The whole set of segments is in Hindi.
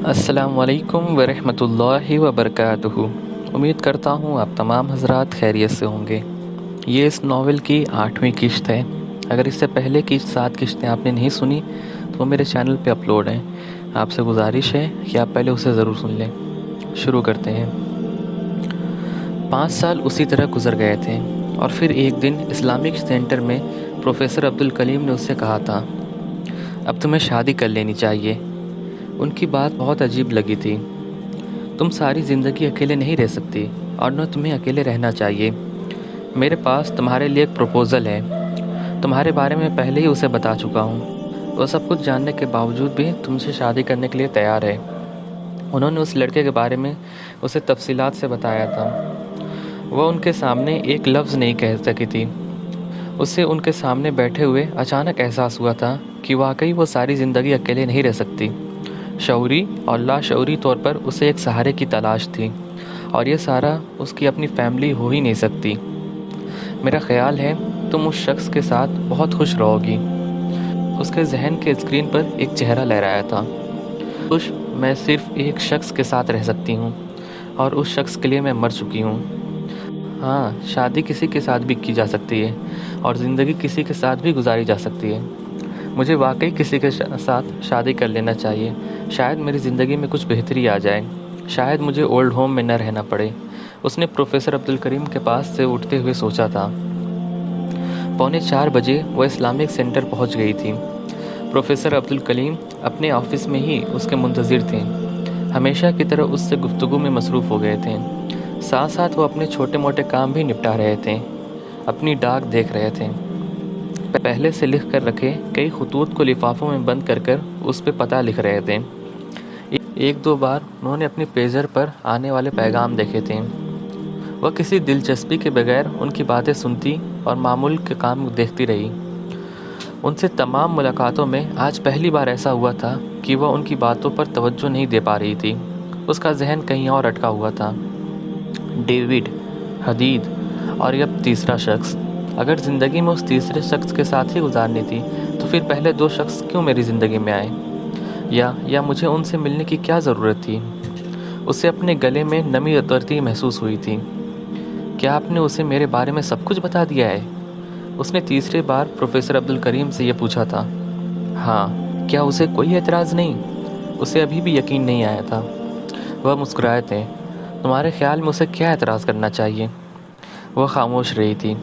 अस्सलामु अलैकुम वरहमतुल्लाहि वबरकातुहू। उम्मीद करता हूँ आप तमाम हजरात खैरियत से होंगे। ये इस नावल की 8वीं किश्त है। अगर इससे पहले की 7 किश्तें आपने नहीं सुनी तो वो मेरे चैनल पे अपलोड हैं। आपसे गुजारिश है कि आप पहले उसे ज़रूर सुन लें। शुरू करते हैं। 5 साल उसी तरह गुजर गए थे और फिर एक दिन इस्लामिक सेंटर में प्रोफेसर अब्दुल कलीम ने उससे कहा था, अब तुम्हें शादी कर लेनी चाहिए। उनकी बात बहुत अजीब लगी थी। तुम सारी ज़िंदगी अकेले नहीं रह सकती और न तुम्हें अकेले रहना चाहिए। मेरे पास तुम्हारे लिए एक प्रपोज़ल है। तुम्हारे बारे में पहले ही उसे बता चुका हूँ। वह सब कुछ जानने के बावजूद भी तुमसे शादी करने के लिए तैयार है। उन्होंने उस लड़के के बारे में उसे तफसीलात से बताया था। वह उनके सामने एक लफ्ज़ नहीं कह सकी थी। उसे उनके सामने बैठे हुए अचानक एहसास हुआ था कि वाकई वो सारी ज़िंदगी अकेले नहीं रह सकती। शऊरी और लाशऊरी तौर पर उसे एक सहारे की तलाश थी और ये सारा उसकी अपनी फैमिली हो ही नहीं सकती। मेरा ख्याल है तुम उस शख्स के साथ बहुत खुश रहोगी। उसके जहन के स्क्रीन पर एक चेहरा लहराया था। खुश, मैं सिर्फ एक शख्स के साथ रह सकती हूँ और उस शख्स के लिए मैं मर चुकी हूँ। हाँ, शादी किसी के साथ भी की जा सकती है और ज़िंदगी किसी के साथ भी गुजारी जा सकती है। मुझे वाकई किसी के साथ शादी कर लेना चाहिए। शायद मेरी ज़िंदगी में कुछ बेहतरी आ जाए। शायद मुझे ओल्ड होम में न रहना पड़े। उसने प्रोफेसर अब्दुल करीम के पास से उठते हुए सोचा था। 3:45 बजे वह इस्लामिक सेंटर पहुंच गई थी। प्रोफेसर अब्दुल कलीम अपने ऑफिस में ही उसके मुंतज़िर थे। हमेशा की तरह उससे गुफ्तगू में मसरूफ़ हो गए थे। साथ साथ वो अपने छोटे मोटे काम भी निपटा रहे थे। अपनी डाक देख रहे थे। पहले से लिख कर रखे कई खतूत को लिफाफों में बंद कर कर उस पर पता लिख रहे थे। एक दो बार उन्होंने अपने पेजर पर आने वाले पैगाम देखे थे। वह किसी दिलचस्पी के बगैर उनकी बातें सुनती और मामूल के काम देखती रही। उनसे तमाम मुलाकातों में आज पहली बार ऐसा हुआ था कि वह उनकी बातों पर तवज्जो नहीं दे पा रही थी। उसका जहन कहीं और अटका हुआ था। डेविड, हदीद और अब तीसरा शख्स। अगर ज़िंदगी में उस तीसरे शख्स के साथ ही गुजारनी थी तो फिर पहले 2 शख्स क्यों मेरी ज़िंदगी में आए? या मुझे उनसे मिलने की क्या ज़रूरत थी? उसे अपने गले में नमी उतरती महसूस हुई थी। क्या आपने उसे मेरे बारे में सब कुछ बता दिया है? उसने तीसरी बार प्रोफेसर अब्दुल करीम से यह पूछा था। हाँ, क्या उसे कोई एतराज़ नहीं? उसे अभी भी यकीन नहीं आया था। वह मुस्कुराए थे। तुम्हारे ख्याल में उसे क्या एतराज़ करना चाहिए? वह खामोश रही थी।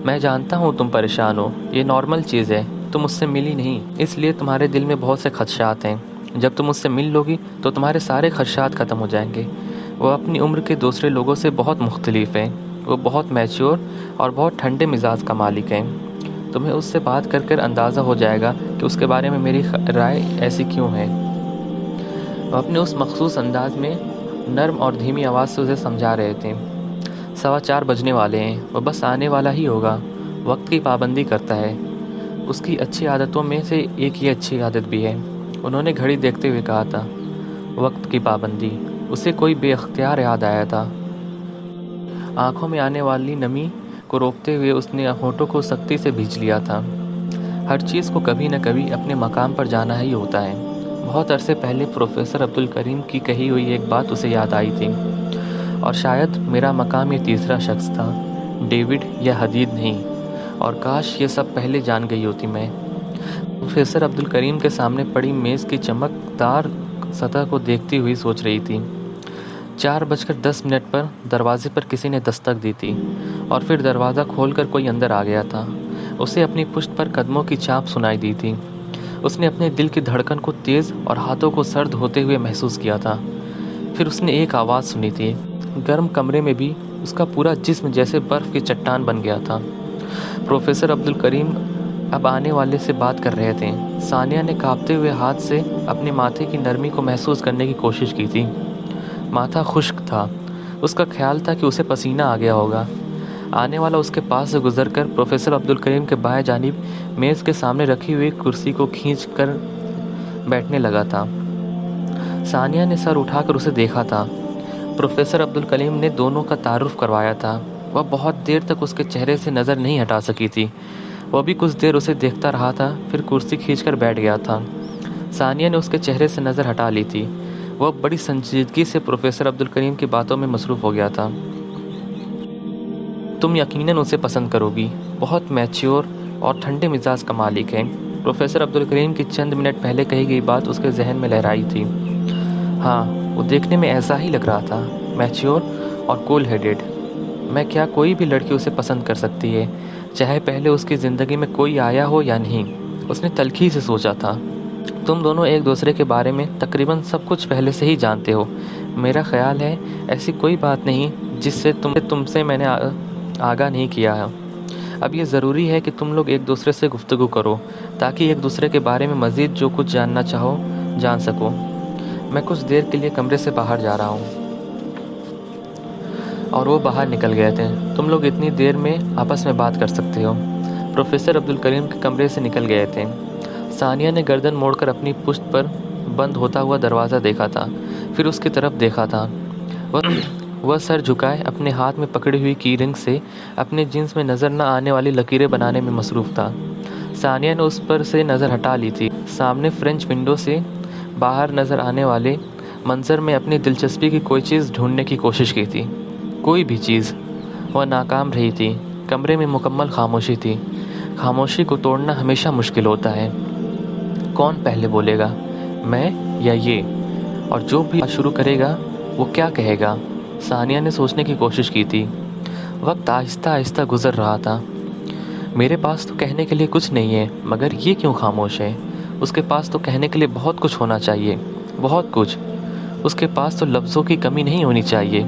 मैं जानता हूँ तुम परेशान हो, ये नॉर्मल चीज़ है। तुम उससे मिली नहीं, इसलिए तुम्हारे दिल में बहुत से खदशात हैं। जब तुम उससे मिल लोगी तो तुम्हारे सारे खदशात ख़त्म हो जाएंगे। वह अपनी उम्र के दूसरे लोगों से बहुत मुख्तलिफ है। वो बहुत मैच्योर और बहुत ठंडे मिजाज का मालिक है। तुम्हें उससे बात कर कर अंदाज़ा हो जाएगा कि उसके बारे में मेरी राय ऐसी क्यों है। वह अपने उस मखसूस अंदाज में नर्म और धीमी आवाज़ से उसे समझा रहे थे। 4:15 बजने वाले हैं, वह बस आने वाला ही होगा। वक्त की पाबंदी करता है। उसकी अच्छी आदतों में से एक ये अच्छी आदत भी है। उन्होंने घड़ी देखते हुए कहा था। वक्त की पाबंदी। उसे कोई बेअख्तियार याद आया था। आंखों में आने वाली नमी को रोकते हुए उसने होठों को सख्ती से भींच लिया था। हर चीज़ को कभी न कभी अपने मकाम पर जाना ही होता है। बहुत अरसे पहले प्रोफेसर अब्दुल करीम की कही हुई एक बात उसे याद आई थी। और शायद मेरा मकाम ये तीसरा शख्स था, डेविड या हदीद नहीं। और काश ये सब पहले जान गई होती मैं। प्रोफेसर अब्दुल करीम के सामने पड़ी मेज़ की चमकदार सतह को देखती हुई सोच रही थी। 4:10 पर दरवाजे पर किसी ने दस्तक दी थी और फिर दरवाज़ा खोलकर कोई अंदर आ गया था। उसे अपनी पुश्त पर कदमों की छाप सुनाई दी थी। उसने अपने दिल की धड़कन को तेज़ और हाथों को सर्द होते हुए महसूस किया था। फिर उसने एक आवाज़ सुनी थी। गर्म कमरे में भी उसका पूरा जिस्म जैसे बर्फ़ की चट्टान बन गया था। प्रोफेसर अब्दुल करीम अब आने वाले से बात कर रहे थे। सानिया ने कांपते हुए हाथ से अपने माथे की नरमी को महसूस करने की कोशिश की थी। माथा खुश्क था। उसका ख्याल था कि उसे पसीना आ गया होगा। आने वाला उसके पास से गुजरकर प्रोफेसर अब्दुल करीम के बाएं जानिब मेज़ के सामने रखी हुई कुर्सी को खींच कर बैठने लगा था। सानिया ने सर उठाकर उसे देखा था। प्रोफेसर अब्दुल कलीम ने दोनों का तारुफ करवाया था। वह बहुत देर तक उसके चेहरे से नज़र नहीं हटा सकी थी। वह भी कुछ देर उसे देखता रहा था, फिर कुर्सी खींचकर बैठ गया था। सानिया ने उसके चेहरे से नज़र हटा ली थी। वह बड़ी संजीदगी से प्रोफेसर अब्दुल करीम की बातों में मसरूफ़ हो गया था। तुम यकीनन उसे पसंद करोगी, बहुत मैच्योर और ठंडे मिजाज का मालिक है। प्रोफेसर अब्दुल करीम की चंद मिनट पहले कही गई बात उसके जहन में लहराई थी। हाँ, वो देखने में ऐसा ही लग रहा था, मैच्योर और कूल हेडेड। मैं क्या कोई भी लड़की उसे पसंद कर सकती है, चाहे पहले उसकी ज़िंदगी में कोई आया हो या नहीं। उसने तल्खी से सोचा था। तुम दोनों एक दूसरे के बारे में तकरीबन सब कुछ पहले से ही जानते हो। मेरा ख्याल है ऐसी कोई बात नहीं जिससे तुमसे मैंने आगाह नहीं किया है। अब ये ज़रूरी है कि तुम लोग एक दूसरे से गुफ्तगू करो ताकि एक दूसरे के बारे में मज़ीद जो कुछ जानना चाहो जान सको। मैं कुछ देर के लिए कमरे से बाहर जा रहा हूँ। और वो बाहर निकल गए थे। तुम लोग इतनी देर में आपस में बात कर सकते हो। प्रोफेसर अब्दुल करीम के कमरे से निकल गए थे। सानिया ने गर्दन मोड़कर अपनी पुश्त पर बंद होता हुआ दरवाज़ा देखा था, फिर उसकी तरफ देखा था। वह सर झुकाए अपने हाथ में पकड़ी हुई की रिंग से अपने जींस में नज़र न आने वाली लकीरें बनाने में मसरूफ़ था। सानिया ने उस पर से नज़र हटा ली थी। सामने फ्रेंच विंडो से बाहर नज़र आने वाले मंजर में अपनी दिलचस्पी की कोई चीज़ ढूंढने की कोशिश की थी। कोई भी चीज़। वह नाकाम रही थी। कमरे में मुकम्मल खामोशी थी। खामोशी को तोड़ना हमेशा मुश्किल होता है। कौन पहले बोलेगा, मैं या ये? और जो भी शुरू करेगा वो क्या कहेगा? सानिया ने सोचने की कोशिश की थी। वक्त आहिस्ता आहिस्ता गुजर रहा था। मेरे पास तो कहने के लिए कुछ नहीं है, मगर ये क्यों खामोश है? उसके पास तो कहने के लिए बहुत कुछ होना चाहिए, बहुत कुछ। उसके पास तो लफ्ज़ों की कमी नहीं होनी चाहिए,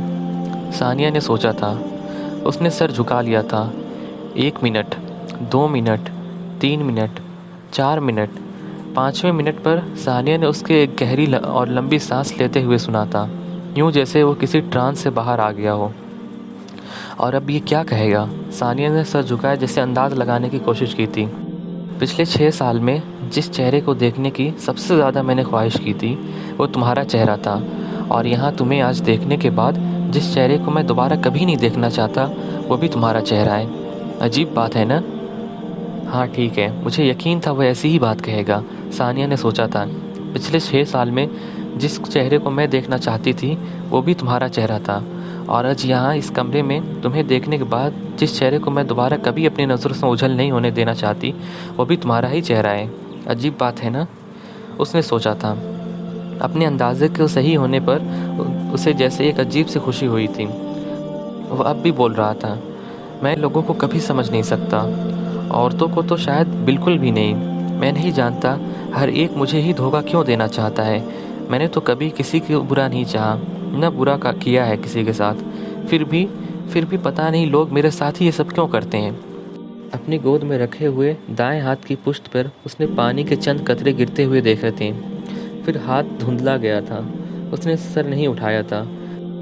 सानिया ने सोचा था। उसने सर झुका लिया था। 1 मिनट, 2 मिनट, 3 मिनट, 4 मिनट, 5वें मिनट पर सानिया ने उसके एक गहरी और लंबी सांस लेते हुए सुना था, यूं जैसे वो किसी ट्रांस से बाहर आ गया हो। और अब ये क्या कहेगा? सानिया ने सर झुकाया जैसे अंदाज लगाने की कोशिश की थी। पिछले 6 साल में जिस चेहरे को देखने की सबसे ज़्यादा मैंने ख्वाहिश की थी वो तुम्हारा चेहरा था, और यहाँ तुम्हें आज देखने के बाद जिस चेहरे को मैं दोबारा कभी नहीं देखना चाहता वो भी तुम्हारा चेहरा है। अजीब बात है ना? हाँ ठीक है, मुझे यकीन था वह ऐसी ही बात कहेगा, सानिया ने सोचा था। पिछले 6 साल में जिस चेहरे को मैं देखना चाहती थी वो भी तुम्हारा चेहरा था, और आज यहाँ इस कमरे में तुम्हें देखने के बाद जिस चेहरे को मैं दोबारा कभी अपनी नज़रों से ओझल नहीं होने देना चाहती वो भी तुम्हारा ही चेहरा है। अजीब बात है ना? उसने सोचा था। अपने अंदाजे के सही होने पर उसे जैसे एक अजीब सी खुशी हुई थी। वह अब भी बोल रहा था, मैं लोगों को कभी समझ नहीं सकता, औरतों को तो शायद बिल्कुल भी नहीं। मैं नहीं जानता हर एक मुझे ही धोखा क्यों देना चाहता है। मैंने तो कभी किसी को बुरा नहीं चाहा, न बुरा किया है किसी के साथ। फिर भी पता नहीं लोग मेरे साथ ही ये सब क्यों करते हैं। अपनी गोद में रखे हुए दाएं हाथ की पुश्त पर उसने पानी के चंद कतरे गिरते हुए देखे थे। फिर हाथ धुंधला गया था। उसने सर नहीं उठाया था।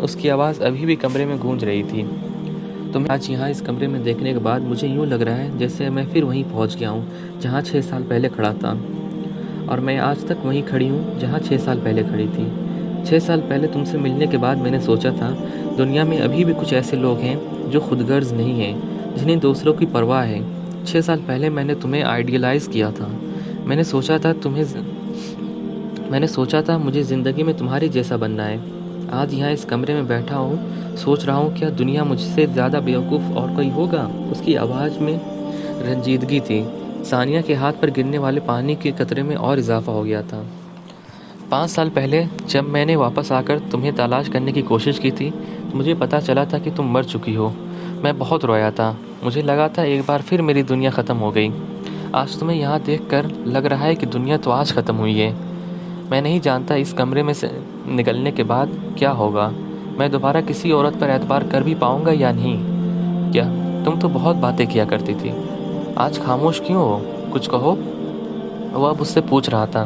उसकी आवाज़ अभी भी कमरे में गूंज रही थी। तुम्हें आज यहाँ इस कमरे में देखने के बाद मुझे यूँ लग रहा है जैसे मैं फिर वहीं पहुँच गया हूँ जहाँ 6 साल पहले खड़ा था, और मैं आज तक वहीं खड़ी हूँ जहाँ 6 साल पहले खड़ी थी। 6 साल पहले तुमसे मिलने के बाद मैंने सोचा था दुनिया में अभी भी कुछ ऐसे लोग हैं जो खुदगर्ज नहीं हैं, जिन्हें दूसरों की परवाह है। 6 साल पहले मैंने तुम्हें आइडियलाइज़ किया था। मैंने सोचा था मुझे ज़िंदगी में तुम्हारे जैसा बनना है। आज यहाँ इस कमरे में बैठा हूँ, सोच रहा हूँ क्या दुनिया मुझसे ज़्यादा बेवकूफ़ और कोई होगा? उसकी आवाज़ में रंजीदगी थी। सानिया के हाथ पर गिरने वाले पानी के कतरे में और इजाफा हो गया था। 5 साल पहले जब मैंने वापस आकर तुम्हें तलाश करने की कोशिश की थी तो मुझे पता चला था कि तुम मर चुकी हो। मैं बहुत रोया था। मुझे लगा था एक बार फिर मेरी दुनिया ख़त्म हो गई। आज तुम्हें यहाँ देखकर लग रहा है कि दुनिया तो आज ख़त्म हुई है। मैं नहीं जानता इस कमरे में से निकलने के बाद क्या होगा। मैं दोबारा किसी औरत पर एतबार कर भी पाऊँगा या नहीं। क्या? तुम तो बहुत बातें किया करती थी, आज खामोश क्यों हो? कुछ कहो। वह अब उससे पूछ रहा था।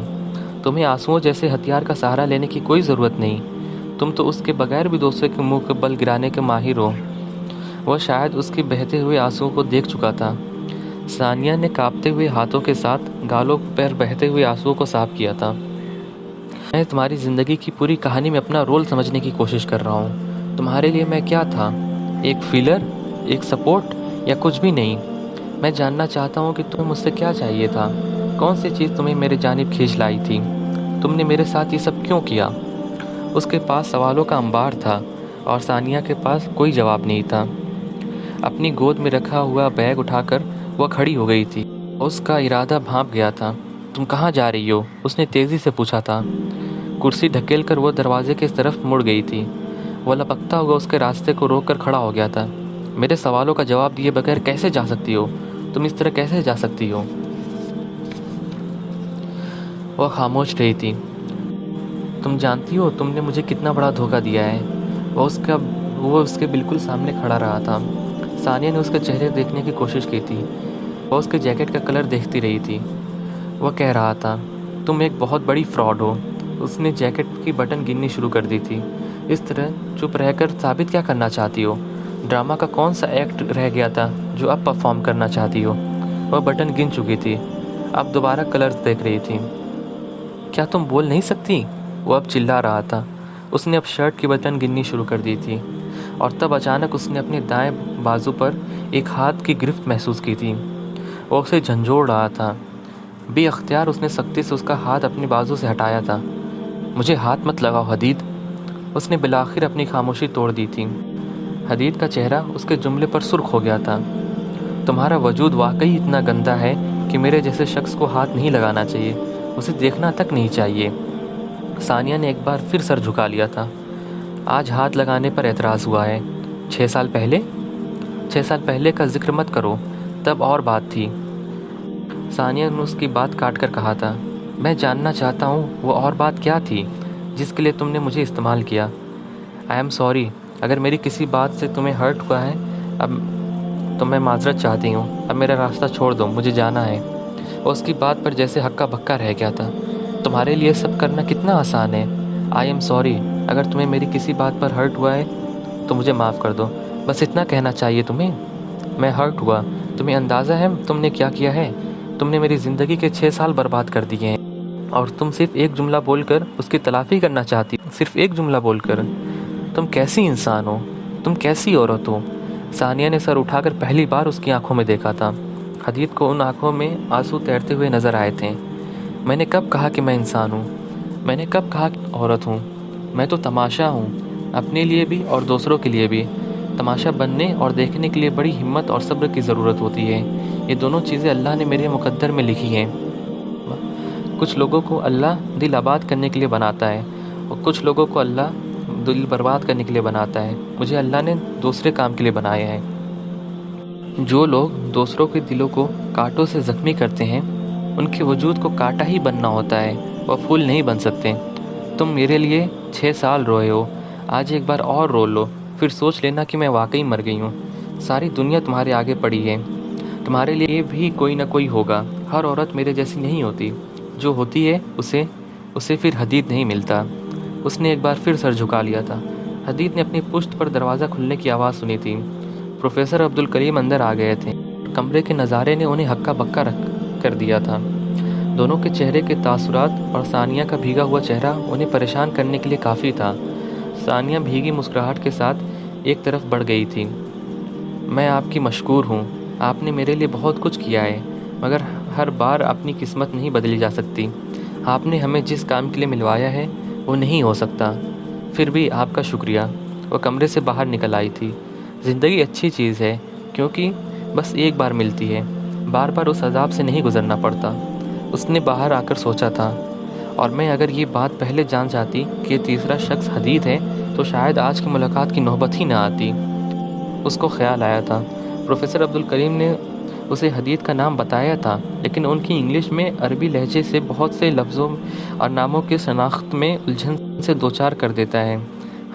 तुम्हें आंसुओं जैसे हथियार का सहारा लेने की कोई ज़रूरत नहीं। तुम तो उसके बगैर भी दूसरे के मुंह के बल गिराने के माहिर हो। वह शायद उसके बहते हुए आंसुओं को देख चुका था। सानिया ने कांपते हुए हाथों के साथ गालों पर बहते हुए आंसुओं को साफ किया था। मैं तुम्हारी ज़िंदगी की पूरी कहानी में अपना रोल समझने की कोशिश कर रहा हूँ। तुम्हारे लिए मैं क्या था? एक फिलर, एक सपोर्ट, या कुछ भी नहीं? मैं जानना चाहता हूँ कि तुम्हें मुझसे क्या चाहिए था। कौन सी चीज़ तुम्हें मेरे जानिब खींच लाई थी? तुमने मेरे साथ ये सब क्यों किया? उसके पास सवालों का अंबार था और सानिया के पास कोई जवाब नहीं था। अपनी गोद में रखा हुआ बैग उठाकर वह खड़ी हो गई थी। उसका इरादा भांप गया था। तुम कहाँ जा रही हो? उसने तेज़ी से पूछा था। कुर्सी ढकेलकर वो दरवाजे की तरफ मुड़ गई थी। वह लपकता हुआ उसके रास्ते को रोककर खड़ा हो गया था। मेरे सवालों का जवाब दिए बगैर कैसे जा सकती हो? तुम इस तरह कैसे जा सकती हो? वह खामोश रही थी। तुम जानती हो तुमने मुझे कितना बड़ा धोखा दिया है। वो उसके बिल्कुल सामने खड़ा रहा था। सानिया ने उसके चेहरे देखने की कोशिश की थी। वह उसके जैकेट का कलर देखती रही थी। वह कह रहा था, तुम एक बहुत बड़ी फ्रॉड हो। उसने जैकेट की बटन गिननी शुरू कर दी थी। इस तरह चुप रहकर साबित क्या करना चाहती हो? ड्रामा का कौन सा एक्ट रह गया था जो अब परफॉर्म करना चाहती हो? वह बटन गिन चुकी थी। अब दोबारा कलर्स देख रही थी। क्या तुम बोल नहीं सकती? वो अब चिल्ला रहा था। उसने अब शर्ट की बटन गिननी शुरू कर दी थी और तब अचानक उसने अपने दाएं बाजू पर एक हाथ की गिरफ्त महसूस की थी। वो उसे झंझोड़ रहा था। बेअख्तियार उसने सख्ती से उसका हाथ अपनी बाजू से हटाया था। मुझे हाथ मत लगाओ हदीद। उसने बिलाखिर अपनी खामोशी तोड़ दी थी। हदीद का चेहरा उसके जुमले पर सुर्ख हो गया था। तुम्हारा वजूद वाकई इतना गंदा है कि मेरे जैसे शख्स को हाथ नहीं लगाना चाहिए, उसे देखना तक नहीं चाहिए। सानिया ने एक बार फिर सर झुका लिया था। आज हाथ लगाने पर एतराज़ हुआ है। 6 साल पहले? 6 साल पहले का जिक्र मत करो, तब और बात थी। सानिया ने उसकी बात काट कर कहा था। मैं जानना चाहता हूँ वो और बात क्या थी जिसके लिए तुमने मुझे इस्तेमाल किया। आई एम सॉरी अगर मेरी किसी बात से तुम्हें हर्ट हुआ है। अब तो मैं माजरत चाहती हूँ। अब मेरा रास्ता छोड़ दो, मुझे जाना है। और उसकी बात पर जैसे हक्का बक्का रह गया था। तुम्हारे लिए सब करना कितना आसान है। आई एम सॉरी अगर तुम्हें मेरी किसी बात पर हर्ट हुआ है तो मुझे माफ़ कर दो। बस इतना कहना चाहिए तुम्हें। मैं हर्ट हुआ। तुम्हें अंदाज़ा है तुमने क्या किया है? तुमने मेरी ज़िंदगी के 6 साल बर्बाद कर दिए हैं और तुम सिर्फ एक जुमला बोलकर उसकी तलाफ़ी करना चाहती हो। सिर्फ एक जुमला बोलकर। तुम कैसी इंसान हो? तुम कैसी औरत हो? सानिया ने सर उठाकर पहली बार उसकी आंखों में देखा था। हदीद को उन आंखों में आंसू तैरते हुए नजर आए थे। मैंने कब कहा कि मैं इंसान हूँ? मैंने कब कहा कि औरत हूँ? मैं तो तमाशा हूँ, अपने लिए भी और दूसरों के लिए भी। तमाशा बनने और देखने के लिए बड़ी हिम्मत और सब्र की ज़रूरत होती है। ये दोनों चीज़ें अल्लाह ने मेरे मुकद्दर में लिखी हैं। कुछ लोगों को अल्लाह दिल आबाद करने के लिए बनाता है और कुछ लोगों को अल्लाह दिल बर्बाद करने के लिए बनाता है। मुझे अल्लाह ने दूसरे काम के लिए बनाया है। जो लोग दूसरों के दिलों को कांटों से ज़ख्मी करते हैं उनके वजूद को कांटा ही बनना होता है, वह फूल नहीं बन सकते। तुम मेरे लिए 6 साल रोए हो, आज एक बार और रो लो, फिर सोच लेना कि मैं वाकई मर गई हूँ। सारी दुनिया तुम्हारे आगे पड़ी है। तुम्हारे लिए भी कोई ना कोई होगा। हर औरत मेरे जैसी नहीं होती। जो होती है उसे फिर हदीद नहीं मिलता। उसने एक बार फिर सर झुका लिया था। हदीद ने अपनी पुश्त पर दरवाज़ा खुलने की आवाज़ सुनी थी। प्रोफेसर अब्दुल करीम अंदर आ गए थे। कमरे के नज़ारे ने उन्हें हक्का बक्का रख कर दिया था। दोनों के चेहरे के तासुरात और सानिया का भीगा हुआ चेहरा उन्हें परेशान करने के लिए काफ़ी था। सानिया भीगी मुस्कुराहट के साथ एक तरफ बढ़ गई थी। मैं आपकी मशकूर हूँ। आपने मेरे लिए बहुत कुछ किया है, मगर हर बार अपनी किस्मत नहीं बदली जा सकती। आपने हमें जिस काम के लिए मिलवाया है वो नहीं हो सकता। फिर भी आपका शुक्रिया। वो कमरे से बाहर निकल आई थी। ज़िंदगी अच्छी चीज़ है क्योंकि बस एक बार मिलती है, बार बार उस अजाब से नहीं गुजरना पड़ता। उसने बाहर आकर सोचा था, और मैं अगर ये बात पहले जान जाती कि ये तीसरा शख्स हदीद है तो शायद आज की मुलाकात की नौबत ही ना आती। उसको ख्याल आया था प्रोफेसर अब्दुल करीम ने उसे हदीद का नाम बताया था, लेकिन उनकी इंग्लिश में अरबी लहजे से बहुत से लफ्ज़ों और नामों की शनाख्त में उलझन से दो चार कर देता है।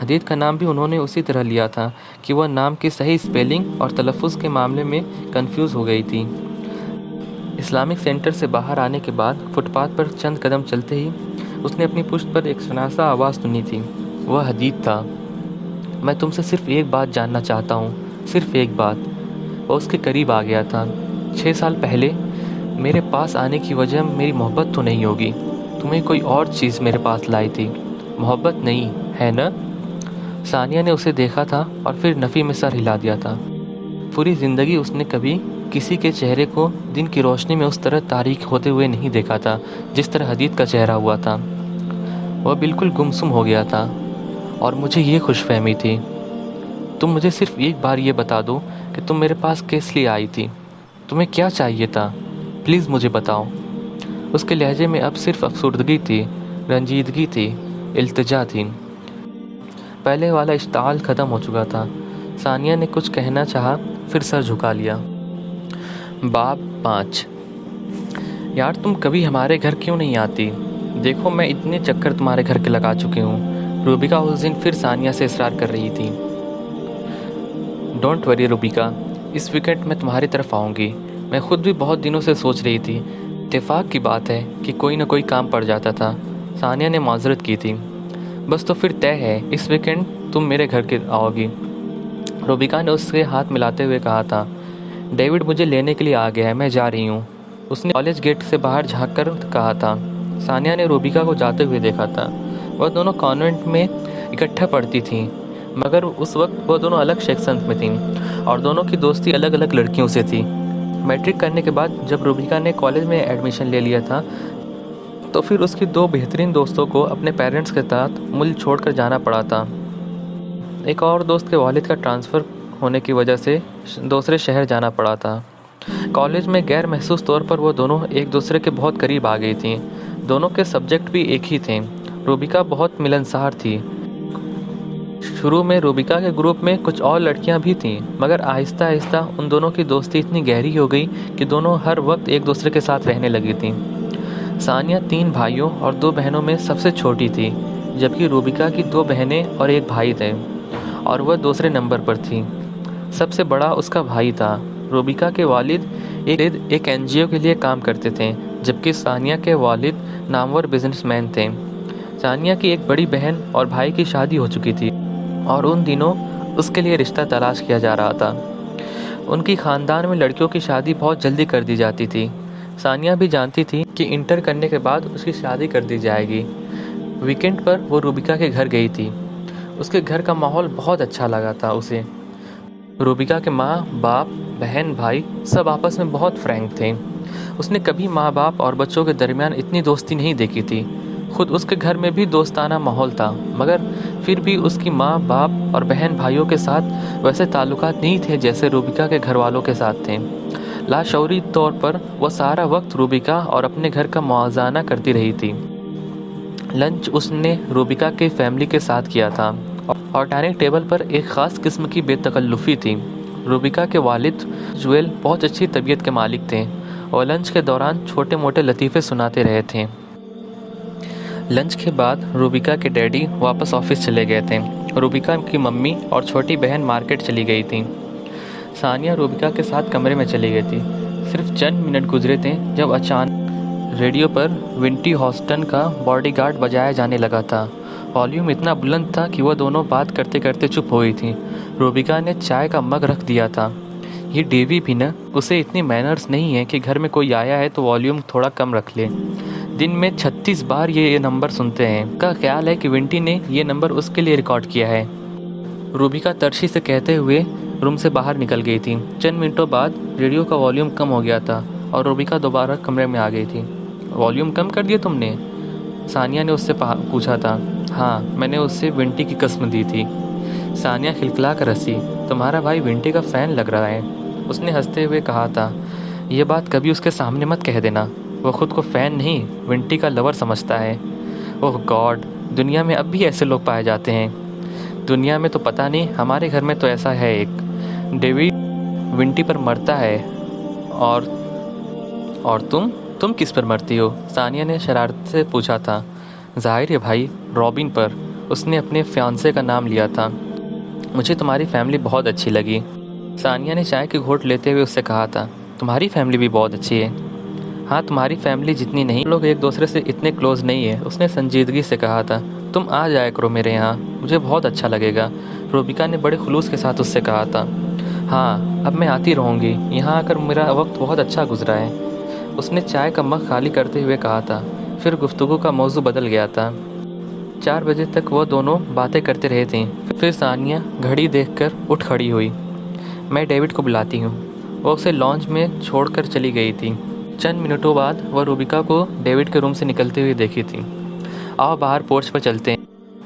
हदीद का नाम भी उन्होंने उसी तरह लिया था कि वह नाम की सही स्पेलिंग और तलफ़ुज़ के मामले में कंफ्यूज हो गई थी। इस्लामिक सेंटर से बाहर आने के बाद फुटपाथ पर चंद कदम चलते ही उसने अपनी पुश्त पर एक शनासा आवाज़ सुनी थी। वह हदीद था। मैं तुमसे सिर्फ एक बात जानना चाहता हूँ, सिर्फ एक बात। वह उसके करीब आ गया था। 6 साल पहले मेरे पास आने की वजह मेरी मोहब्बत तो नहीं होगी। तुम्हें कोई और चीज़ मेरे पास लाई थी, मोहब्बत नहीं है न? सानिया ने उसे देखा था और फिर नफ़ी में सर हिला दिया था। पूरी ज़िंदगी उसने कभी किसी के चेहरे को दिन की रोशनी में उस तरह तारीक होते हुए नहीं देखा था जिस तरह हदीद का चेहरा हुआ था। वह बिल्कुल गुमसुम हो गया था। और मुझे ये खुशफहमी थी। तुम मुझे सिर्फ एक बार ये बता दो कि तुम मेरे पास किस लिए आई थी? तुम्हें क्या चाहिए था? प्लीज़ मुझे बताओ। उसके लहजे में अब सिर्फ अफसुर्दगी थी, रंजीदगी थी, इल्तिजा थी। पहले वाला इश्ताल ख़त्म हो चुका था। सानिया ने कुछ कहना चाहा, फिर सर झुका लिया। बाब 5। यार तुम कभी हमारे घर क्यों नहीं आती? देखो मैं इतने चक्कर तुम्हारे घर के लगा चुकी हूँ। रूबिका उस दिन फिर सानिया से इसरार कर रही थी। डोंट वरी रूबिका, इस वीकेंड मैं तुम्हारी तरफ आऊँगी। मैं खुद भी बहुत दिनों से सोच रही थी। इत्तेफाक की बात है कि कोई ना कोई काम पड़ जाता था। सानिया ने माजरत की थी। बस तो फिर तय है, इस वीकेंड तुम मेरे घर के आओगी। रूबिका ने उससे हाथ मिलाते हुए कहा था। डेविड मुझे लेने के लिए आ गया है, मैं जा रही हूँ, उसने कॉलेज गेट से बाहर झाँक कर कहा था। सानिया ने रूबिका को जाते हुए देखा था। वह दोनों कॉन्वेंट में इकट्ठा पढ़ती थीं, मगर उस वक्त वह दोनों अलग सेक्शंस में थीं और दोनों की दोस्ती अलग अलग लड़कियों से थी। मैट्रिक करने के बाद जब रूबिका ने कॉलेज में एडमिशन ले लिया था, तो फिर उसकी दो बेहतरीन दोस्तों को अपने पेरेंट्स के साथ मुल्क छोड़कर जाना पड़ा था। एक और दोस्त के वालिद का ट्रांसफ़र होने की वजह से दूसरे शहर जाना पड़ा था। कॉलेज में गैर महसूस तौर पर वो दोनों एक दूसरे के बहुत करीब आ गई थीं। दोनों के सब्जेक्ट भी एक ही थे। रूबिका बहुत मिलनसार थी। शुरू में रूबिका के ग्रुप में कुछ और लड़कियां भी थीं, मगर आहिस्ता आहिस्ता उन दोनों की दोस्ती इतनी गहरी हो गई कि दोनों हर वक्त एक दूसरे के साथ रहने लगी थीं। सानिया 3 भाइयों और 2 बहनों में सबसे छोटी थी, जबकि रूबिका की 2 बहनें और 1 भाई थे और वह दूसरे नंबर पर थी। सबसे बड़ा उसका भाई था। रूबिका के वालिद एक एनजीओ के लिए काम करते थे, जबकि सानिया के वालिद नामवर बिजनेसमैन थे। सानिया की एक बड़ी बहन और भाई की शादी हो चुकी थी और उन दिनों उसके लिए रिश्ता तलाश किया जा रहा था। उनकी ख़ानदान में लड़कियों की शादी बहुत जल्दी कर दी जाती थी। सानिया भी जानती थी कि इंटर करने के बाद उसकी शादी कर दी जाएगी। वीकेंड पर वो रूबिका के घर गई थी। उसके घर का माहौल बहुत अच्छा लगा था उसे। रूबिका के माँ बाप, बहन भाई सब आपस में बहुत फ्रैंक थे। उसने कभी माँ बाप और बच्चों के दरमियान इतनी दोस्ती नहीं देखी थी। खुद उसके घर में भी दोस्ताना माहौल था, मगर फिर भी उसकी माँ बाप और बहन भाइयों के साथ वैसे ताल्लुकात नहीं थे जैसे रूबिका के घर वालों के साथ थे। लाशऊरी तौर पर वह सारा वक्त रूबिका और अपने घर का मुआवजा करती रही थी। लंच उसने रूबिका की फैमिली के साथ किया था और डाइनिंग टेबल पर एक ख़ास किस्म की बेतकल्लुफ़ी थी। रूबिका के वालिद जुएल बहुत अच्छी तबीयत के मालिक थे और लंच के दौरान छोटे मोटे लतीफ़े सुनाते रहे थे। लंच के बाद रूबिका के डैडी वापस ऑफिस चले गए थे। रूबिका की मम्मी और छोटी बहन मार्केट चली गई थी। सानिया रूबिका के साथ कमरे में चली गई थी। सिर्फ चंद मिनट गुजरे थे जब अचानक रेडियो पर विंटी हॉस्टन का बॉडीगार्ड बजाया जाने लगा था। वॉल्यूम इतना बुलंद था कि वह दोनों बात करते करते चुप हो गई थी। रूबिका ने चाय का मग रख दिया था। ये डेवी भी न, उसे इतनी मैनर्स नहीं है कि घर में कोई आया है तो वॉल्यूम थोड़ा कम रख ले। दिन में 36 बार ये नंबर सुनते हैं। का ख्याल है कि विंटी ने ये नंबर उसके लिए रिकॉर्ड किया है। रूबिका तरशी से कहते हुए रूम से बाहर निकल गई थी। चंद मिनटों बाद रेडियो का वॉल्यूम कम हो गया था और रूबिका दोबारा कमरे में आ गई थी। वॉल्यूम कम कर दिया तुमने? सानिया ने उससे पूछा था। हाँ, मैंने उससे विंटी की कसम दी थी। सानिया खिलखिला कर हंसी। तुम्हारा भाई विंटी का फ़ैन लग रहा है, उसने हंसते हुए कहा था। यह बात कभी उसके सामने मत कह देना, वो खुद को फ़ैन नहीं विंटी का लवर समझता है। ओह गॉड, दुनिया में अब भी ऐसे लोग पाए जाते हैं। दुनिया में तो पता नहीं, हमारे घर में तो ऐसा है एक। डेविड विंटी पर मरता है और तुम किस पर मरती हो? सानिया ने शरारत से पूछा था। जाहिर है भाई, रॉबिन पर। उसने अपने फियांसे का नाम लिया था। मुझे तुम्हारी फैमिली बहुत अच्छी लगी। सानिया ने चाय की घोट लेते हुए उससे कहा था। तुम्हारी फैमिली भी बहुत अच्छी है। हाँ, तुम्हारी फैमिली जितनी नहीं, लोग एक दूसरे से इतने क्लोज नहीं है, उसने संजीदगी से कहा था। तुम आ जाया करो मेरे यहाँ, मुझे बहुत अच्छा लगेगा, रूबिका ने बड़े खुलूस के साथ उससे कहा था। हाँ, अब मैं आती रहूँगी, यहाँ आकर मेरा वक्त बहुत अच्छा गुजरा है, उसने चाय का मग खाली करते हुए कहा था। फिर गुफ्तगू का मौजू बदल गया था। 4 बजे तक वो दोनों बातें करते रहे थे। फिर सानिया घड़ी देखकर उठ खड़ी हुई। मैं डेविड को बुलाती हूँ। वो उसे लॉन्च में छोड़कर चली गई थी। चंद मिनटों बाद वह रूबिका को डेविड के रूम से निकलते हुए देखी थी। आओ बाहर पोर्च पर चलते हैं।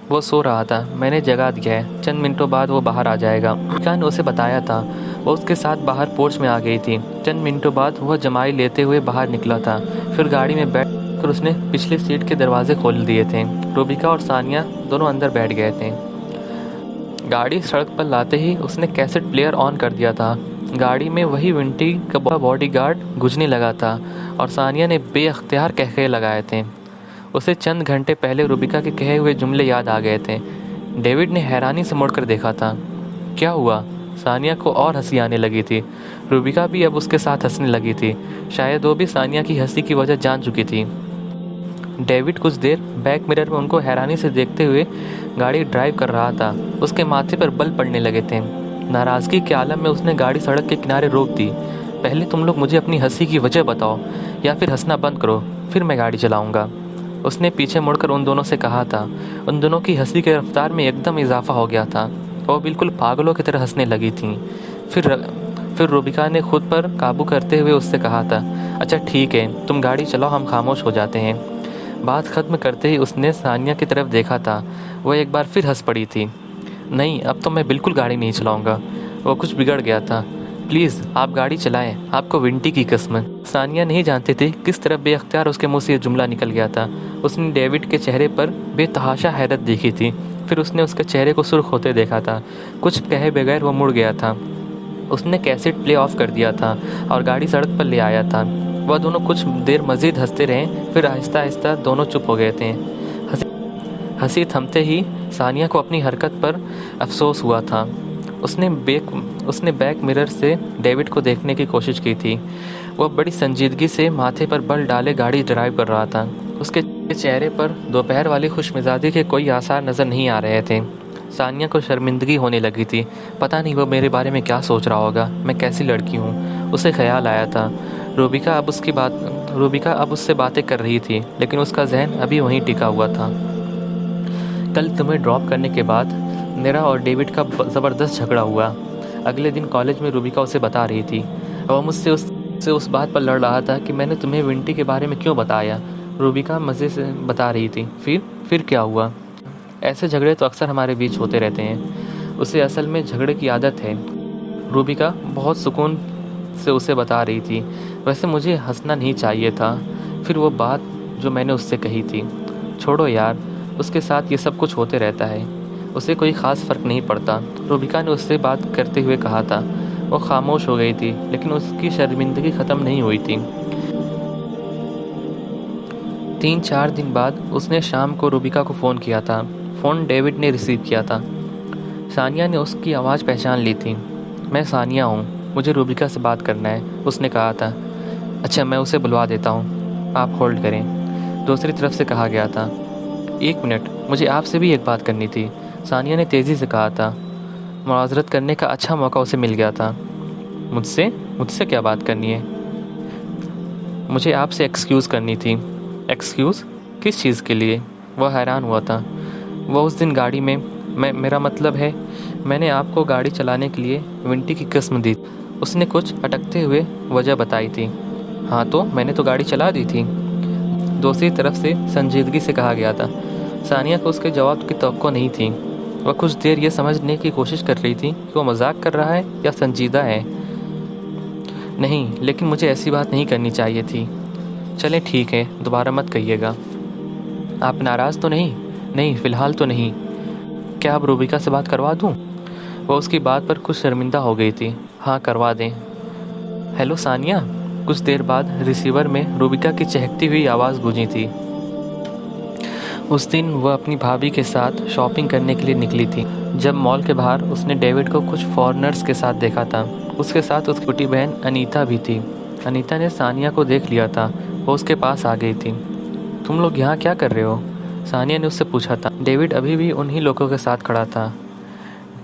वो सो रहा था, मैंने जगा दिया है, चंद मिनटों बाद वो बाहर आ जाएगा। रुबिका ने उसे बताया था। वो उसके साथ बाहर पोर्च में आ गई थी। चंद मिनटों बाद वह जमाई लेते हुए बाहर निकला था। फिर गाड़ी में बैठ कर उसने पिछली सीट के दरवाजे खोल दिए थे। रुबिका और सानिया दोनों अंदर बैठ गए थे। गाड़ी सड़क पर लाते ही उसने कैसेट प्लेयर ऑन कर दिया था। गाड़ी में वही विंटी का बॉडीगार्ड गुजने लगा था और सानिया ने बेअख्तियार कहके लगाए थे। उसे चंद घंटे पहले रुबिका के कहे हुए जुमले याद आ गए थे। डेविड ने हैरानी से मुड़कर देखा था। क्या हुआ? सानिया को और हंसी आने लगी थी। रुबिका भी अब उसके साथ हंसने लगी थी। शायद वो भी सानिया की हंसी की वजह जान चुकी थी। डेविड कुछ देर बैक मिरर में उनको हैरानी से देखते हुए गाड़ी ड्राइव कर रहा था। उसके माथे पर बल पड़ने लगे थे। नाराज़गी के आलम में उसने गाड़ी सड़क के किनारे रोक दी। पहले तुम लोग मुझे अपनी हंसी की वजह बताओ या फिर हंसना बंद करो, फिर मैं गाड़ी चलाऊंगा। उसने पीछे मुड़कर उन दोनों से कहा था। उन दोनों की हंसी के रफ्तार में एकदम इजाफा हो गया था। वो बिल्कुल पागलों की तरह हंसने लगी थीं। फिर रुबिका ने खुद पर काबू करते हुए उससे कहा था, अच्छा ठीक है, तुम गाड़ी चलाओ, हम खामोश हो जाते हैं। बात ख़त्म करते ही उसने सानिया की तरफ देखा था। वह एक बार फिर हंस पड़ी थी। नहीं, अब तो मैं बिल्कुल गाड़ी नहीं चलाऊंगा। वो कुछ बिगड़ गया था। प्लीज़ आप गाड़ी चलाएं, आपको विंटी की कसम। सानिया नहीं जानती थी किस तरह बेअख्तियार उसके मुंह से ये जुमला निकल गया था। उसने डेविड के चेहरे पर बेतहाशा हैरत देखी थी। फिर उसने उसके चेहरे को सुर्ख होते देखा था। कुछ कहे बगैर वो मुड़ गया था। उसने कैसेट प्ले ऑफ कर दिया था और गाड़ी सड़क पर ले आया था। वह दोनों कुछ देर मज़ीद हंसते रहे। फिर आहिस्ता आहिस्ता दोनों चुप हो गए थे। हंसी थमते ही सानिया को अपनी हरकत पर अफसोस हुआ था। उसने बैक मिरर से डेविड को देखने की कोशिश की थी। वह बड़ी संजीदगी से माथे पर बल डाले गाड़ी ड्राइव कर रहा था। उसके चेहरे पर दोपहर वाली खुशमिजाजी के कोई आसार नज़र नहीं आ रहे थे। सानिया को शर्मिंदगी होने लगी थी। पता नहीं वो मेरे बारे में क्या सोच रहा होगा, मैं कैसी लड़की हूँ, उसे ख्याल आया था। रूबिका अब उससे बातें कर रही थी, लेकिन उसका जहन अभी वहीं टिका हुआ था। कल तुम्हें ड्रॉप करने के बाद मेरा और डेविड का ज़बरदस्त झगड़ा हुआ। अगले दिन कॉलेज में रूबिका उसे बता रही थी। वह मुझसे उस बात पर लड़ रहा था कि मैंने तुम्हें विंटी के बारे में क्यों बताया। रूबिका मज़े से बता रही थी। फिर क्या हुआ? ऐसे झगड़े तो अक्सर हमारे बीच होते रहते हैं। उसे असल में झगड़े की आदत है। रूबिका बहुत सुकून से उसे बता रही थी। वैसे मुझे हंसना नहीं चाहिए था। फिर वो बात जो मैंने उससे कही थी। छोड़ो यार, उसके साथ ये सब कुछ होते रहता है, उसे कोई ख़ास फ़र्क नहीं पड़ता। रूबिका ने उससे बात करते हुए कहा था। वो खामोश हो गई थी, लेकिन उसकी शर्मिंदगी ख़त्म नहीं हुई थी। 3-4 दिन बाद उसने शाम को रूबिका को फ़ोन किया था। फ़ोन डेविड ने रिसीव किया था। सानिया ने उसकी आवाज़ पहचान ली थी। मैं सानिया हूँ, मुझे रूबिका से बात करना है, उसने कहा था। अच्छा, मैं उसे बुलवा देता हूँ, आप होल्ड करें, दूसरी तरफ से कहा गया था। 1 मिनट, मुझे आपसे भी एक बात करनी थी, सानिया ने तेज़ी से कहा था। मुआज़रत करने का अच्छा मौका उसे मिल गया था। मुझसे क्या बात करनी है? मुझे आपसे एक्सक्यूज़ करनी थी। एक्सक्यूज़? किस चीज़ के लिए? वह हैरान हुआ था। वह उस दिन गाड़ी में, मेरा मतलब है, मैंने आपको गाड़ी चलाने के लिए विंटी की कसम दी। उसने कुछ अटकते हुए वजह बताई थी। हाँ तो मैंने तो गाड़ी चला दी थी, दूसरी तरफ से संजीदगी से कहा गया था। सानिया को उसके जवाब की तवक्को नहीं थी। वह कुछ देर ये समझने की कोशिश कर रही थी कि वो मजाक कर रहा है या संजीदा है। नहीं, लेकिन मुझे ऐसी बात नहीं करनी चाहिए थी। चलें ठीक है, दोबारा मत कहिएगा। आप नाराज़ तो नहीं? नहीं, फ़िलहाल तो नहीं। क्या अब रूबिका से बात करवा दूँ? वह उसकी बात पर कुछ शर्मिंदा हो गई थी। हाँ, करवा दें। हेलो सानिया। कुछ देर बाद रिसीवर में रूबिका की चहकती हुई आवाज़ गूंजी थी। उस दिन वह अपनी भाभी के साथ शॉपिंग करने के लिए निकली थी। जब मॉल के बाहर उसने डेविड को कुछ फॉरेनर्स के साथ देखा था। उसके साथ उसकी छोटी बहन अनीता भी थी। अनीता ने सानिया को देख लिया था। वो उसके पास आ गई थी। तुम लोग यहाँ क्या कर रहे हो? सानिया ने उससे पूछा था। डेविड अभी भी उन्हीं लोगों के साथ खड़ा था।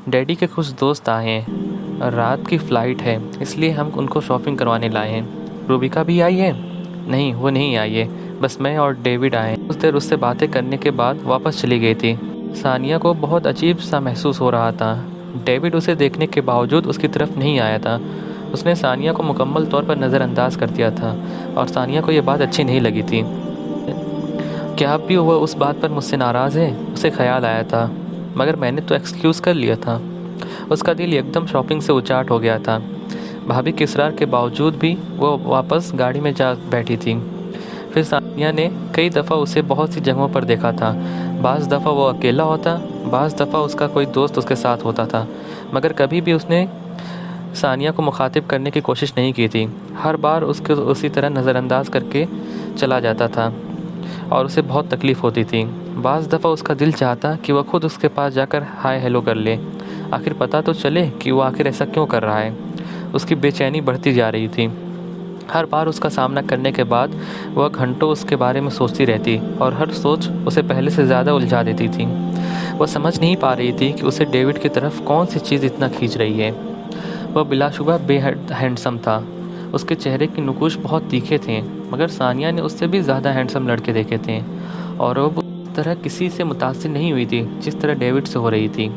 डैडी के कुछ दोस्त आए हैं, रात की फ़्लाइट है, इसलिए हम उनको शॉपिंग करवाने लाए हैं। रूबिका भी आई है? नहीं, वो नहीं आई है, बस मैं और डेविड आए। कुछ देर उससे बातें करने के बाद वापस चली गई थी। सानिया को बहुत अजीब सा महसूस हो रहा था। डेविड उसे देखने के बावजूद उसकी तरफ नहीं आया था। उसने सानिया को मुकम्मल तौर पर नज़रअंदाज कर दिया था और सानिया को ये बात अच्छी नहीं लगी थी। क्या अब भी वह उस बात पर मुझसे नाराज़ है? उसे ख्याल आया था, मगर मैंने तो एक्सक्यूज़ कर लिया था। उसका दिल एकदम शॉपिंग से उचाट हो गया था। भाभी के इसरार के बावजूद भी वो वापस गाड़ी में जा बैठी थी। फिर सानिया ने कई दफ़ा उसे बहुत सी जगहों पर देखा था। बाज़ दफ़ा वो अकेला होता, बाज़ दफ़ा उसका कोई दोस्त उसके साथ होता था, मगर कभी भी उसने सानिया को मुखातिब करने की कोशिश नहीं की थी। हर बार उसको उसी तरह नज़रअंदाज करके चला जाता था और उसे बहुत तकलीफ़ होती थी। बाज़ दफ़ा उसका दिल चाहता कि वह खुद उसके पास जाकर हाय हेलो कर ले, आखिर पता तो चले कि वो आखिर ऐसा क्यों कर रहा है। उसकी बेचैनी बढ़ती जा रही थी। हर बार उसका सामना करने के बाद वह घंटों उसके बारे में सोचती रहती और हर सोच उसे पहले से ज़्यादा उलझा देती थी। वह समझ नहीं पा रही थी कि उसे डेविड की तरफ कौन सी चीज़ इतना खींच रही है। वह बिलाशुबा बेहद हैंडसम था। उसके चेहरे की नुकुश बहुत तीखे थे, मगर सानिया ने उससे भी ज़्यादा हैंडसम लड़के देखे थे और वह उस तरह किसी से मुतासिर नहीं हुई थी जिस तरह डेविड से हो रही थी।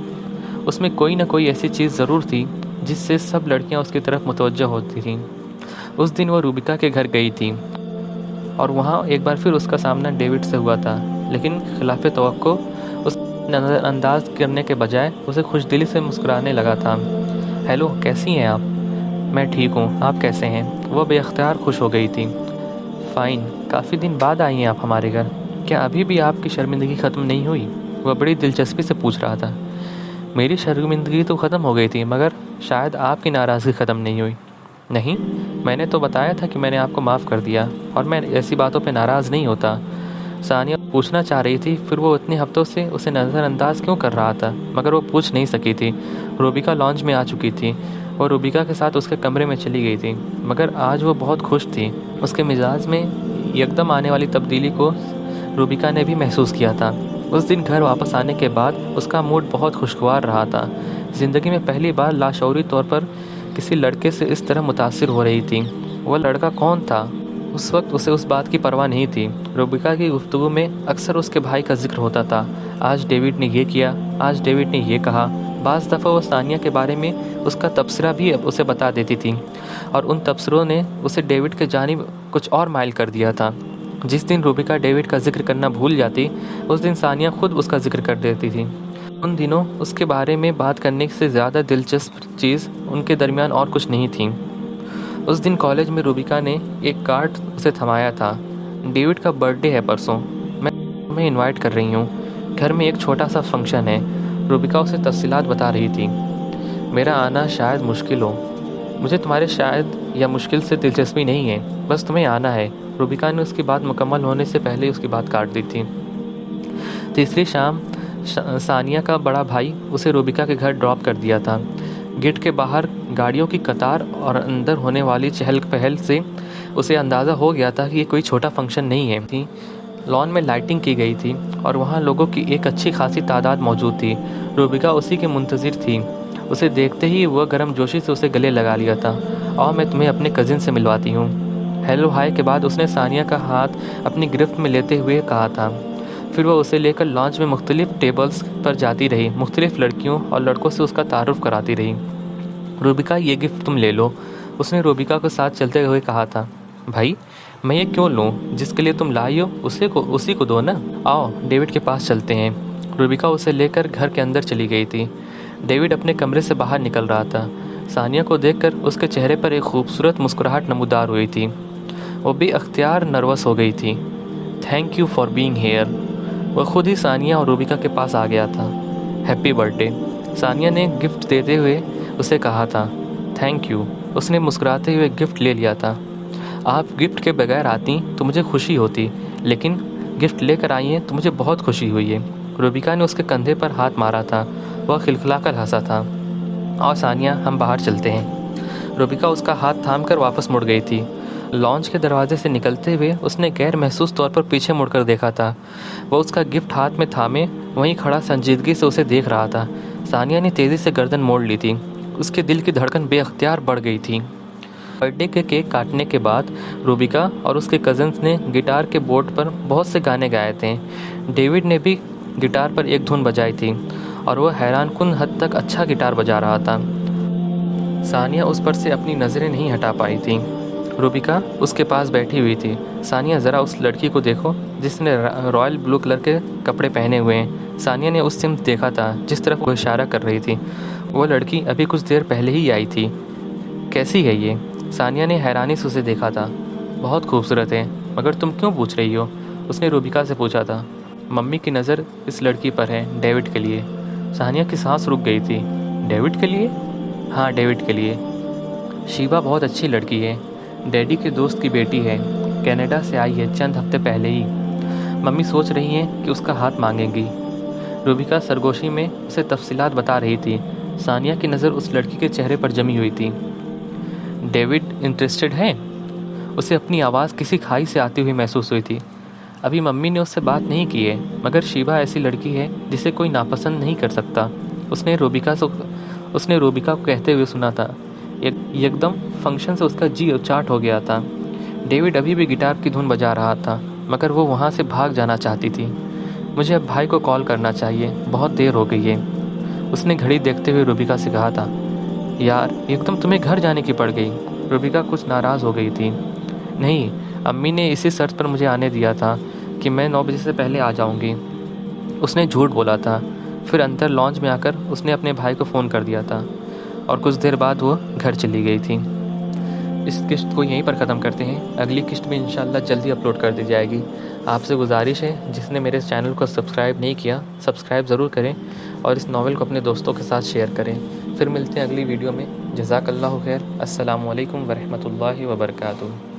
उसमें कोई ना कोई ऐसी चीज़ ज़रूर थी जिससे सब लड़कियां उसकी तरफ मुतवज्जह होती थीं। उस दिन वह रूबिका के घर गई थी और वहाँ एक बार फिर उसका सामना डेविड से हुआ था, लेकिन खिलाफ तवक्को उस नज़रअंदाज करने के बजाय उसे खुशदिली से मुस्कुराने लगा था। हेलो, कैसी हैं आप? मैं ठीक हूँ, आप कैसे हैं? वह बेअख्तियार खुश हो गई थी। फ़ाइन, काफ़ी दिन बाद आई हैं आप हमारे घर। क्या अभी भी आपकी शर्मिंदगी ख़त्म नहीं हुई? वह बड़ी दिलचस्पी से पूछ रहा था। मेरी शर्मिंदगी तो ख़त्म हो गई थी, मगर शायद आपकी नाराज़गी ख़त्म नहीं हुई। नहीं, मैंने तो बताया था कि मैंने आपको माफ़ कर दिया और मैं ऐसी बातों पे नाराज़ नहीं होता। सानिया पूछना चाह रही थी फिर वो इतने हफ्तों से उसे नज़रअंदाज क्यों कर रहा था, मगर वो पूछ नहीं सकी थी। रूबिका लॉन्च में आ चुकी थी। वो रूबिका के साथ उसके कमरे में चली गई थी, मगर आज वो बहुत खुश थी। उसके मिजाज में एकदम आने वाली तब्दीली को रूबिका ने भी महसूस किया था। उस दिन घर वापस आने के बाद उसका मूड बहुत खुशगवार रहा था। ज़िंदगी में पहली बार लाशऊरी तौर पर किसी लड़के से इस तरह मुतासिर हो रही थी। वह लड़का कौन था? उस वक्त उसे उस बात की परवाह नहीं थी। रूबिका की गुफ्तगू में अक्सर उसके भाई का जिक्र होता था। आज डेविड ने ये किया, आज डेविड ने ये कहा। बाज़ दफ़ा वो सानिया के बारे में उसका तबसरा भी उसे बता देती थी और उन तबसरों ने उसे डेविड के जानिब कुछ और माइल कर दिया था। जिस दिन रूबिका डेविड का जिक्र करना भूल जाती, उस दिन सानिया खुद उसका जिक्र कर देती थी। उन दिनों उसके बारे में बात करने से ज़्यादा दिलचस्प चीज़ उनके दरमियान और कुछ नहीं थी। उस दिन कॉलेज में रूबिका ने एक कार्ड उसे थमाया था। डेविड का बर्थडे है परसों, मैं तुम्हें इनवाइट कर रही हूँ। घर में एक छोटा सा फंक्शन है। रूबिका उसे तफसीलात बता रही थी। मेरा आना शायद मुश्किल हो। मुझे तुम्हारे शायद या मुश्किल से दिलचस्पी नहीं है, बस तुम्हें आना है। रूबिका ने उसकी बात मुकम्मल होने से पहले उसकी बात काट दी थी। तीसरी शाम सानिया का बड़ा भाई उसे रूबिका के घर ड्रॉप कर दिया था। गेट के बाहर गाड़ियों की कतार और अंदर होने वाली चहल पहल से उसे अंदाज़ा हो गया था कि ये कोई छोटा फंक्शन नहीं है। थी लॉन में लाइटिंग की गई थी और वहाँ लोगों की एक अच्छी खासी तादाद मौजूद थी। रूबिका उसी के मुंतज़िर थी। उसे देखते ही वह गर्मजोशी से उसे गले लगा लिया था। और मैं तुम्हें अपने कज़िन से मिलवाती हूँ। हेलो हाय के बाद उसने सानिया का हाथ अपनी गिरफ्त में लेते हुए कहा था। फिर वह उसे लेकर लॉन्च में मुख्तलिफ टेबल्स पर जाती रही, मुख्तलिफ लड़कियों और लड़कों से उसका तारुफ कराती रही। रूबिका, ये गिफ्ट तुम ले लो, उसने रूबिका के साथ चलते हुए कहा था। भाई, मैं ये क्यों लूँ? जिसके लिए तुम लाई हो उसी को दो ना। आओ डेविड के पास चलते हैं। रूबिका उसे लेकर घर के अंदर चली गई थी। डेविड अपने कमरे से बाहर निकल रहा था। सानिया को देखकर उसके चेहरे पर एक खूबसूरत मुस्कुराहट नमूदार हुई थी। वो भी अख्तियार नर्वस हो गई थी। Thank you for being here. वह खुद ही सानिया और रूबिका के पास आ गया था। हैप्पी बर्थडे, सानिया ने गिफ्ट देते हुए उसे कहा था। थैंक यू, उसने मुस्कुराते हुए गिफ्ट ले लिया था। आप गिफ्ट के बगैर आती तो मुझे खुशी होती, लेकिन गिफ्ट लेकर आई हैं तो मुझे बहुत खुशी हुई है। रूबिका ने उसके कंधे पर हाथ मारा था। वह खिलखिलाकर हंसा था। और सानिया, हम बाहर चलते हैं। रूबिका उसका हाथ थामकर वापस मुड़ गई थी। लॉन्च के दरवाजे से निकलते हुए उसने गैर महसूस तौर पर पीछे मुड़कर देखा था। वह उसका गिफ्ट हाथ में थामे वहीं खड़ा संजीदगी से उसे देख रहा था। सानिया ने तेज़ी से गर्दन मोड़ ली थी। उसके दिल की धड़कन बेअख्तियार बढ़ गई थी। बर्थडे के केक काटने के बाद रूबिका और उसके कज़न्स ने गिटार के बोर्ड पर बहुत से गाने गाए थे। डेविड ने भी गिटार पर एक धुन बजाई थी और वह हैरानकुन हद तक अच्छा गिटार बजा रहा था। सानिया उस पर से अपनी नज़रें नहीं हटा पाई थी। रूबिका उसके पास बैठी हुई थी। सानिया ज़रा उस लड़की को देखो जिसने रॉयल ब्लू कलर के कपड़े पहने हुए हैं। सानिया ने उस सिम देखा था जिस तरफ वो इशारा कर रही थी। वो लड़की अभी कुछ देर पहले ही आई थी। कैसी है ये? सानिया ने हैरानी से उसे देखा था। बहुत खूबसूरत है, मगर तुम क्यों पूछ रही हो? उसने रूबिका से पूछा था। मम्मी की नज़र इस लड़की पर है, डेविड के लिए। सानिया की सांस रुक गई थी। डेविड के लिए? हाँ, डेविड के लिए। शीबा बहुत अच्छी लड़की है, डैडी के दोस्त की बेटी है, कनाडा से आई है चंद हफ्ते पहले ही। मम्मी सोच रही हैं कि उसका हाथ मांगेंगी। रूबिका सरगोशी में उसे तफसीलात बता रही थी। सानिया की नज़र उस लड़की के चेहरे पर जमी हुई थी। डेविड इंटरेस्टेड है? उसे अपनी आवाज़ किसी खाई से आती हुई महसूस हुई थी। अभी मम्मी ने उससे बात नहीं की है, मगर शीबा ऐसी लड़की है जिसे कोई नापसंद नहीं कर सकता। उसने रूबिका को कहते हुए सुना था। एकदम फंक्शन से उसका जी उचाट हो गया था। डेविड अभी भी गिटार की धुन बजा रहा था, मगर वो वहाँ से भाग जाना चाहती थी। मुझे अब भाई को कॉल करना चाहिए, बहुत देर हो गई है। उसने घड़ी देखते हुए रूबिका से कहा था। यार, एकदम तुम्हें घर जाने की पड़ गई। रूबिका कुछ नाराज़ हो गई थी। नहीं, अम्मी ने इसी शर्त पर मुझे आने दिया था कि मैं 9 बजे से पहले आ जाऊंगी। उसने झूठ बोला था। फिर अंदर लॉन्च में आकर उसने अपने भाई को फ़ोन कर दिया था और कुछ देर बाद वो घर चली गई थी। इस किस्त को यहीं पर ख़त्म करते हैं। अगली किस्त भी इंशाल्लाह जल्दी अपलोड कर दी जाएगी। आपसे गुजारिश है, जिसने मेरे इस चैनल को सब्सक्राइब नहीं किया, सब्सक्राइब ज़रूर करें और इस नावल को अपने दोस्तों के साथ शेयर करें। फिर मिलते हैं अगली वीडियो में। जज़ाकल्लाहु खैर। अस्सलामु अलैकुम वरहमतुल्लाहि वबरकातुहू।